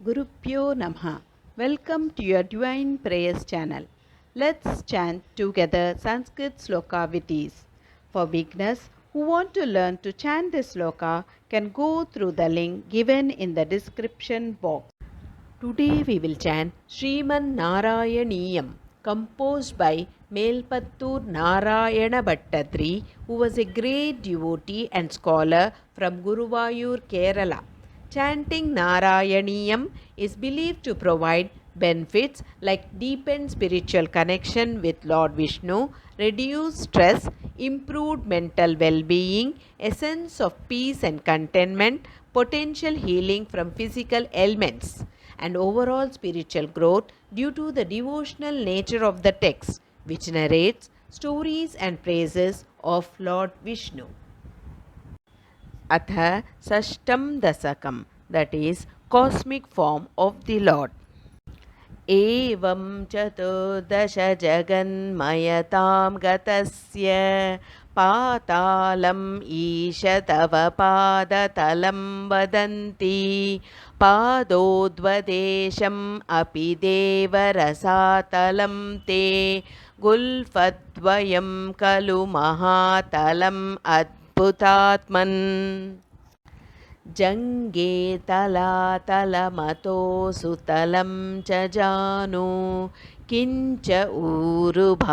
Gurupyo Namaha. Welcome to your Divine Prayers channel. Let's chant together Sanskrit sloka with ease. For beginners who want to learn to chant this sloka can go through the link given in the description box. Today we will chant Sriman Narayaniyam, composed by Melpattur Narayana Bhattadri, who was a great devotee and scholar from Guruvayur, Kerala. Chanting Narayaniyam is believed to provide benefits like deepened spiritual connection with Lord Vishnu, reduced stress, improved mental well-being, a sense of peace and contentment, potential healing from physical ailments, and overall spiritual growth due to the devotional nature of the text, which narrates stories and praises of Lord Vishnu. अथ षष्ठं दशकं, that is cosmic form of the Lord. एवं चतुर्दश जगन्मयतां गतस्य पातालम् ईश तव पादतलं वदन्ति पादोद्वदेशम् अपि देवरसातलं ते गुल्फद्वयं खलु महातलम् अद्भुतात्मन् जङ्गे तलातलमतो सुतलं च जानु किञ्च ऊरुभागयुगलं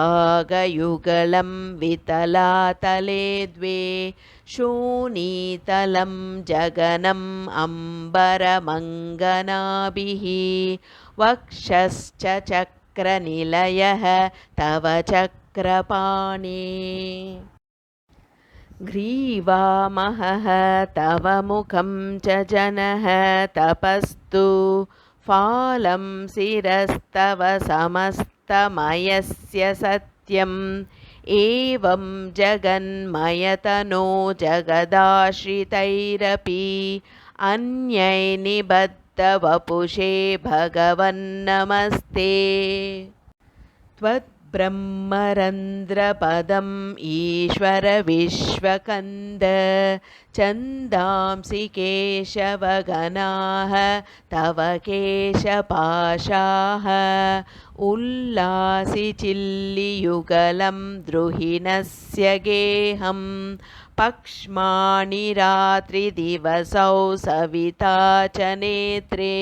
वितलातले द्वे शोणीतलं जगनम् अम्बरमङ्गनाभिः वक्षश्च चक्रनिलयः तव चक्रपाणे ग्रीवामहः तव मुखं च जनः तपस्तु फालं शिरस्तव समस्तमयस्य सत्यम् एवं जगन्मयतनो जगदाश्रितैरपि अन्यै निबद्धवपुषे भगवन्नमस्ते ब्रह्मरन्ध्रपदम् ईश्वर विश्वकन्द छन्दांसि केशवगणाः तव केशपाशाः उल्लासि चिल्लियुगलं द्रुहिणस्य गेहं पक्ष्माणि रात्रिदिवसौ सविता च नेत्रे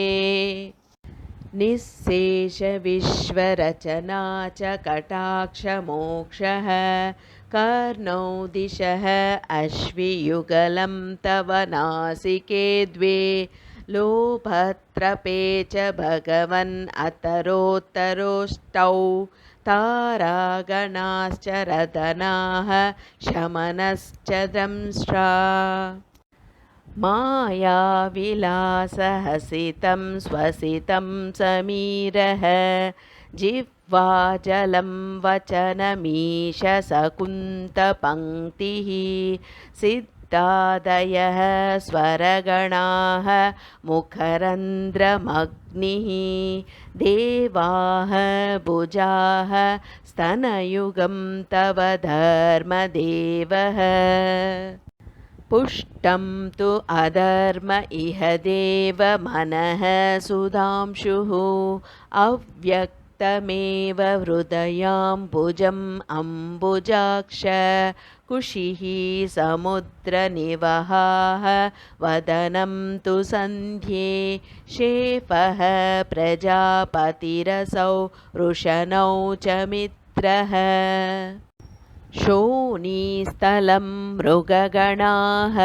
निःशेषविश्वरचना च कटाक्षमोक्षः कर्णौ दिशः अश्वियुगलं तव नासिके द्वे लोभत्रपे च भगवन् अतरोत्तरोष्टौ तारागणाश्च रदनाः शमनश्च दंष्ट्रा मायाविलासहसितं स्वसितं समीरः जिह्वाजलं वचनमीश सकुन्तपङ्क्तिः सिद्धादयः स्वरगणाः मुखरन्ध्रमग्निः देवाः भुजाः स्तनयुगं तव धर्मदेवः पुष्टं तु अधर्म इह देव मनः सुधांशुः अव्यक्तमेव हृदयाम्बुजम् अम्बुजाक्ष कुशिः समुद्रनिवहाः वदनं तु सन्ध्ये शेफः प्रजापतिरसौ वृषणौ च मित्रः शोणीस्थलं मृगगणाः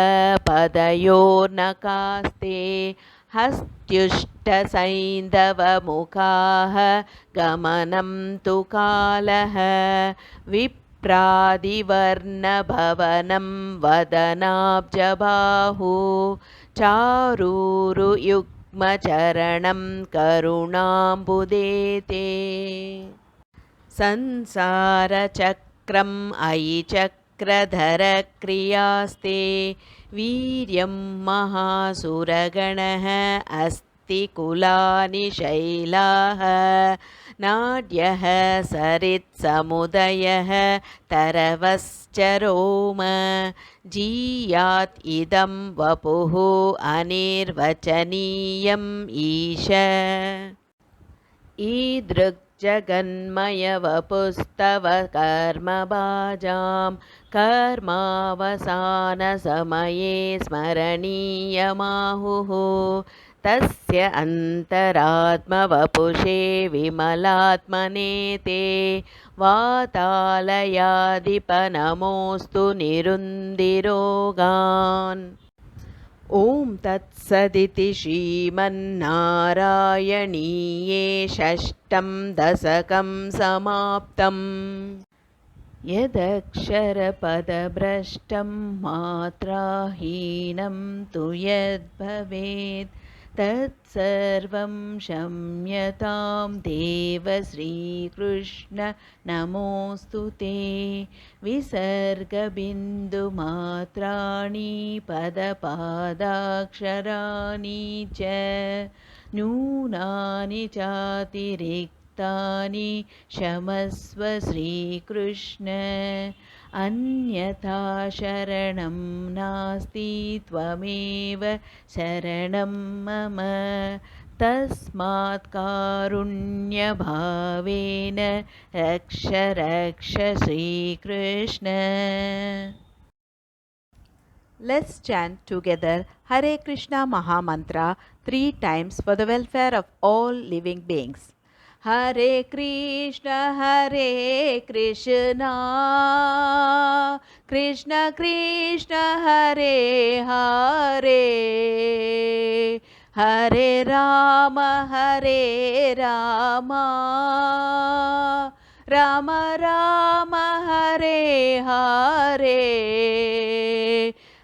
पदयोर्नकास्ते हस्त्युष्टसैन्धवमुखाः गमनं तु कालः विप्रादिवर्णभवनं वदनाब्जबाहु चारूरुयुग्मचरणं करुणाम्बुदेते संसारचक्रम् अयि चक्रधरक्रियास्ते वीर्यं महासुरगणः अस्ति कुलानि शैलाः नाड्यः सरित्समुदयः तरवश्चरोम जीयात् इदं वपुः अनिर्वचनीयम् ईश ईदृग्जगन्मयवपुस्तव कर्मभाजां कर्मावसानसमये स्मरणीयमाहुः तस्य अन्तरात्मवपुषे विमलात्मने ते वातालयाधिपनमोऽस्तु निरुन्दिरोगान् ॐ तत्सदिति श्रीमन्नारायणीये षष्ठं दशकं समाप्तम् यदक्षरपदभ्रष्टं मात्राहीनं तु यद्भवेत् तत्सर्वं क्षम्यतां देव श्रीकृष्ण नमोऽस्तु ते विसर्गबिन्दुमात्राणि पदपादाक्षराणि च न्यूनानि चातिरिक्तानि क्षमस्व श्रीकृष्ण अन्यथा शरणं नास्ति त्वमेव शरणं मम तस्मात् कारुण्यभावेन रक्ष रक्ष Shri Krishna. Let's chant together Hare Krishna Maha Mantra 3 times for the welfare of all living beings. Hare Krishna Krishna Krishna Hare Hare Hare Rama Rama Rama Hare Hare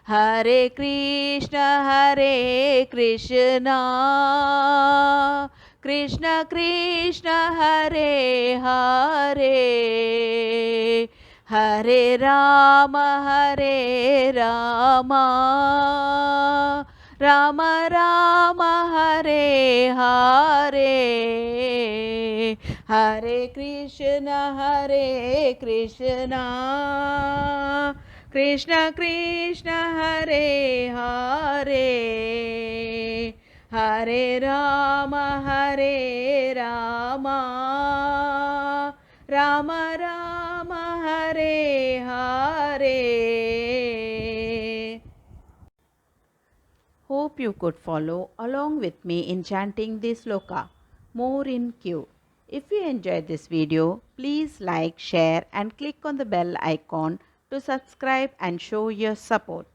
Hare Krishna Krishna Krishna Hare Hare Hare Rama Rama Rama Hare Hare Hare Krishna Krishna Krishna Hare Hare Hare Rama Rama Rama Hare Hare. Hope you could follow along with me in chanting this sloka. More in queue. If you enjoyed this video, please like, share and click on the bell icon to subscribe and show your support.